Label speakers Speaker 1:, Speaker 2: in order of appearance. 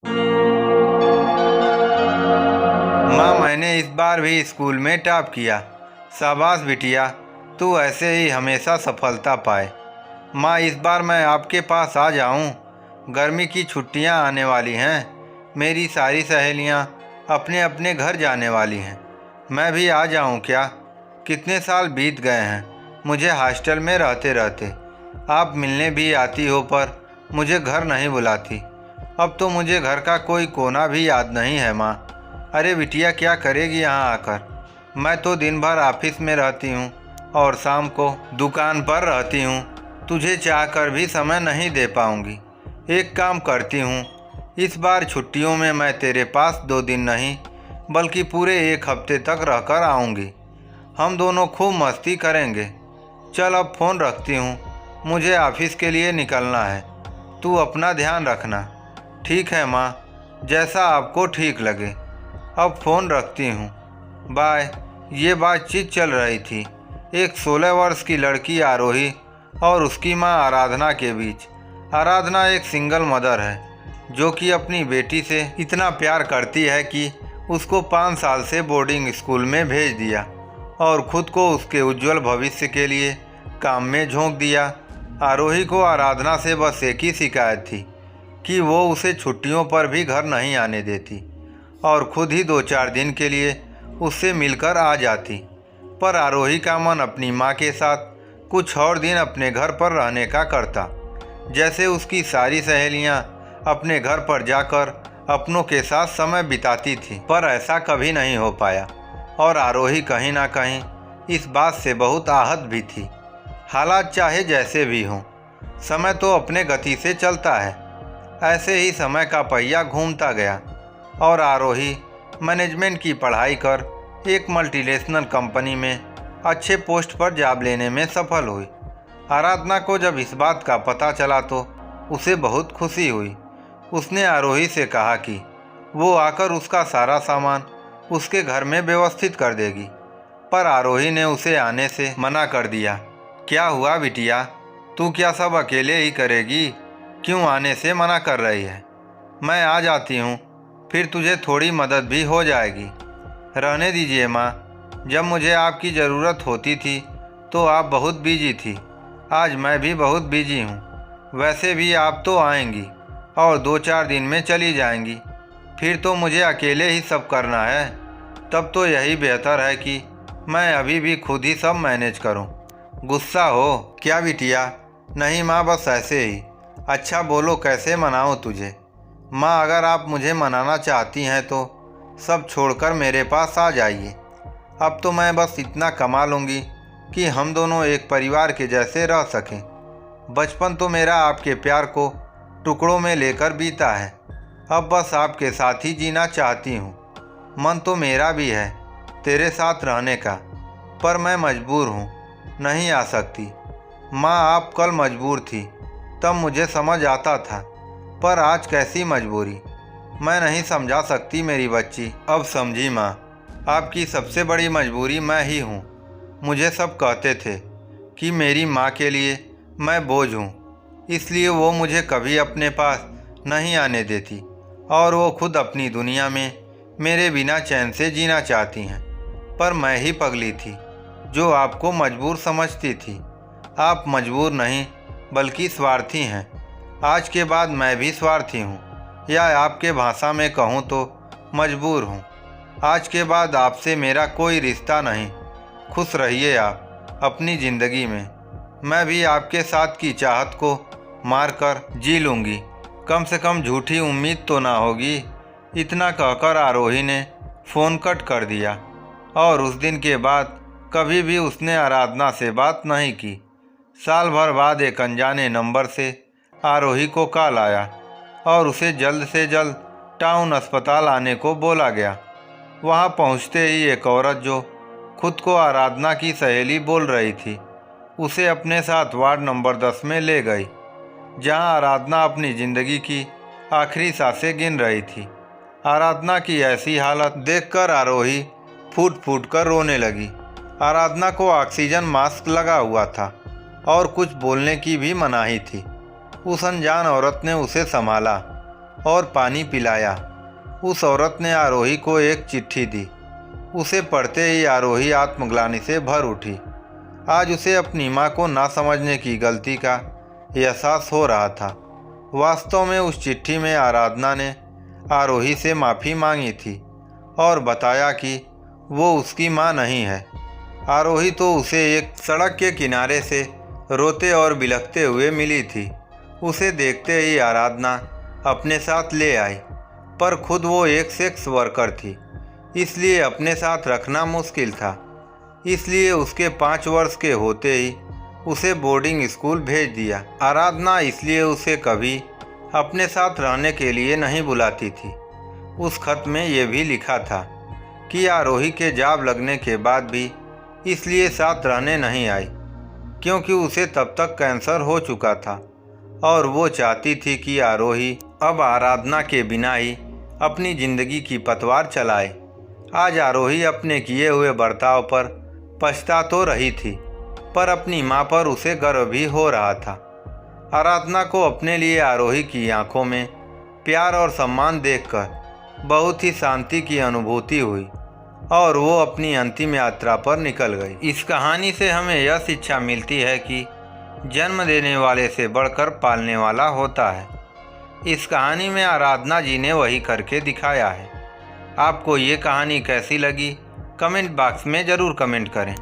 Speaker 1: माँ, मैंने इस बार भी स्कूल में टॉप किया। शाबाश बिटिया, तू ऐसे ही हमेशा सफलता पाए। माँ, इस बार मैं आपके पास आ जाऊँ? गर्मी की छुट्टियाँ आने वाली हैं। मेरी सारी सहेलियाँ अपने अपने घर जाने वाली हैं। मैं भी आ जाऊँ क्या? कितने साल बीत गए हैं मुझे हॉस्टल में रहते रहते। आप मिलने भी आती हो पर मुझे घर नहीं बुलाती। अब तो मुझे घर का कोई कोना भी याद नहीं है माँ। अरे बिटिया, क्या करेगी यहाँ आकर? मैं तो दिन भर ऑफिस में रहती हूँ और शाम को दुकान पर रहती हूँ। तुझे चाहकर भी समय नहीं दे पाऊँगी। एक काम करती हूँ, इस बार छुट्टियों में मैं तेरे पास 2 दिन नहीं बल्कि पूरे 1 हफ्ते तक रहकर आऊँगी। हम दोनों खूब मस्ती करेंगे। चल अब फ़ोन रखती हूँ, मुझे ऑफिस के लिए निकलना है। तू अपना ध्यान रखना। ठीक है माँ, जैसा आपको ठीक लगे। अब फ़ोन रखती हूँ, बाय। ये बातचीत चल रही थी एक 16 वर्ष की लड़की आरोही और उसकी माँ आराधना के बीच। आराधना एक सिंगल मदर है जो कि अपनी बेटी से इतना प्यार करती है कि उसको 5 साल से बोर्डिंग स्कूल में भेज दिया और खुद को उसके उज्जवल भविष्य के लिए काम में झोंक दिया। आरोही को आराधना से बस एक ही शिकायत थी कि वो उसे छुट्टियों पर भी घर नहीं आने देती और खुद ही 2-4 दिन के लिए उससे मिलकर आ जाती। पर आरोही का मन अपनी माँ के साथ कुछ और दिन अपने घर पर रहने का करता। जैसे उसकी सारी सहेलियाँ अपने घर पर जाकर अपनों के साथ समय बिताती थी, पर ऐसा कभी नहीं हो पाया और आरोही कहीं ना कहीं इस बात से बहुत आहत भी थी। हालात चाहे जैसे भी हों, समय तो अपने गति से चलता है। ऐसे ही समय का पहिया घूमता गया और आरोही मैनेजमेंट की पढ़ाई कर एक मल्टीनेशनल कंपनी में अच्छे पोस्ट पर जॉब लेने में सफल हुई। आराधना को जब इस बात का पता चला तो उसे बहुत खुशी हुई। उसने आरोही से कहा कि वो आकर उसका सारा सामान उसके घर में व्यवस्थित कर देगी, पर आरोही ने उसे आने से मना कर दिया। क्या हुआ बिटिया, तू क्या सब अकेले ही करेगी? क्यों आने से मना कर रही है? मैं आ जाती हूँ, फिर तुझे थोड़ी मदद भी हो जाएगी। रहने दीजिए माँ, जब मुझे आपकी ज़रूरत होती थी तो आप बहुत बिजी थी। आज मैं भी बहुत बिजी हूँ। वैसे भी आप तो आएंगी और 2-4 दिन में चली जाएंगी, फिर तो मुझे अकेले ही सब करना है। तब तो यही बेहतर है कि मैं अभी भी खुद ही सब मैनेज करूँ। गुस्सा हो क्या बिटिया? नहीं माँ, बस ऐसे ही। अच्छा बोलो, कैसे मनाऊँ तुझे? माँ, अगर आप मुझे मनाना चाहती हैं तो सब छोड़कर मेरे पास आ जाइए। अब तो मैं बस इतना कमा लूँगी कि हम दोनों एक परिवार के जैसे रह सकें। बचपन तो मेरा आपके प्यार को टुकड़ों में लेकर बीता है। अब बस आपके साथ ही जीना चाहती हूँ। मन तो मेरा भी है तेरे साथ रहने का, पर मैं मजबूर हूँ, नहीं आ सकती। माँ, आप कल मजबूर थी तब मुझे समझ आता था, पर आज कैसी मजबूरी? मैं नहीं समझा सकती मेरी बच्ची। अब समझी माँ, आपकी सबसे बड़ी मजबूरी मैं ही हूँ। मुझे सब कहते थे कि मेरी माँ के लिए मैं बोझ हूँ, इसलिए वो मुझे कभी अपने पास नहीं आने देती और वो खुद अपनी दुनिया में मेरे बिना चैन से जीना चाहती हैं। पर मैं ही पगली थी जो आपको मजबूर समझती थी। आप मजबूर नहीं बल्कि स्वार्थी हैं। आज के बाद मैं भी स्वार्थी हूँ, या आपके भाषा में कहूँ तो मजबूर हूँ। आज के बाद आपसे मेरा कोई रिश्ता नहीं। खुश रहिए आप अपनी ज़िंदगी में। मैं भी आपके साथ की चाहत को मारकर जी लूँगी। कम से कम झूठी उम्मीद तो ना होगी। इतना कहकर आरोही ने फ़ोन कट कर दिया और उस दिन के बाद कभी भी उसने आराधना से बात नहीं की। साल भर बाद एक अनजाने नंबर से आरोही को कॉल आया और उसे जल्द से जल्द टाउन अस्पताल आने को बोला गया। वहां पहुंचते ही एक औरत जो खुद को आराधना की सहेली बोल रही थी, उसे अपने साथ वार्ड नंबर 10 में ले गई, जहां आराधना अपनी ज़िंदगी की आखिरी सांसें गिन रही थी। आराधना की ऐसी हालत देखकर आरोही फूट फूट कर रोने लगी। आराधना को ऑक्सीजन मास्क लगा हुआ था और कुछ बोलने की भी मनाही थी। उस अनजान औरत ने उसे संभाला और पानी पिलाया। उस औरत ने आरोही को एक चिट्ठी दी। उसे पढ़ते ही आरोही आत्मग्लानि से भर उठी। आज उसे अपनी माँ को ना समझने की गलती का एहसास हो रहा था। वास्तव में उस चिट्ठी में आराधना ने आरोही से माफ़ी मांगी थी और बताया कि वो उसकी माँ नहीं है। आरोही तो उसे एक सड़क के किनारे से रोते और बिलखते हुए मिली थी। उसे देखते ही आराधना अपने साथ ले आई, पर खुद वो एक सेक्स वर्कर थी, इसलिए अपने साथ रखना मुश्किल था। इसलिए उसके 5 वर्ष के होते ही उसे बोर्डिंग स्कूल भेज दिया। आराधना इसलिए उसे कभी अपने साथ रहने के लिए नहीं बुलाती थी। उस खत में ये भी लिखा था कि आरोही के जॉब लगने के बाद भी इसलिए साथ रहने नहीं आई, क्योंकि उसे तब तक कैंसर हो चुका था और वो चाहती थी कि आरोही अब आराधना के बिना ही अपनी ज़िंदगी की पतवार चलाए। आज आरोही अपने किए हुए बर्ताव पर पछता तो रही थी, पर अपनी माँ पर उसे गर्व भी हो रहा था। आराधना को अपने लिए आरोही की आंखों में प्यार और सम्मान देखकर बहुत ही शांति की अनुभूति हुई और वो अपनी अंतिम यात्रा पर निकल गई। इस कहानी से हमें यह शिक्षा मिलती है कि जन्म देने वाले से बढ़कर पालने वाला होता है। इस कहानी में आराधना जी ने वही करके दिखाया है। आपको ये कहानी कैसी लगी, कमेंट बॉक्स में ज़रूर कमेंट करें।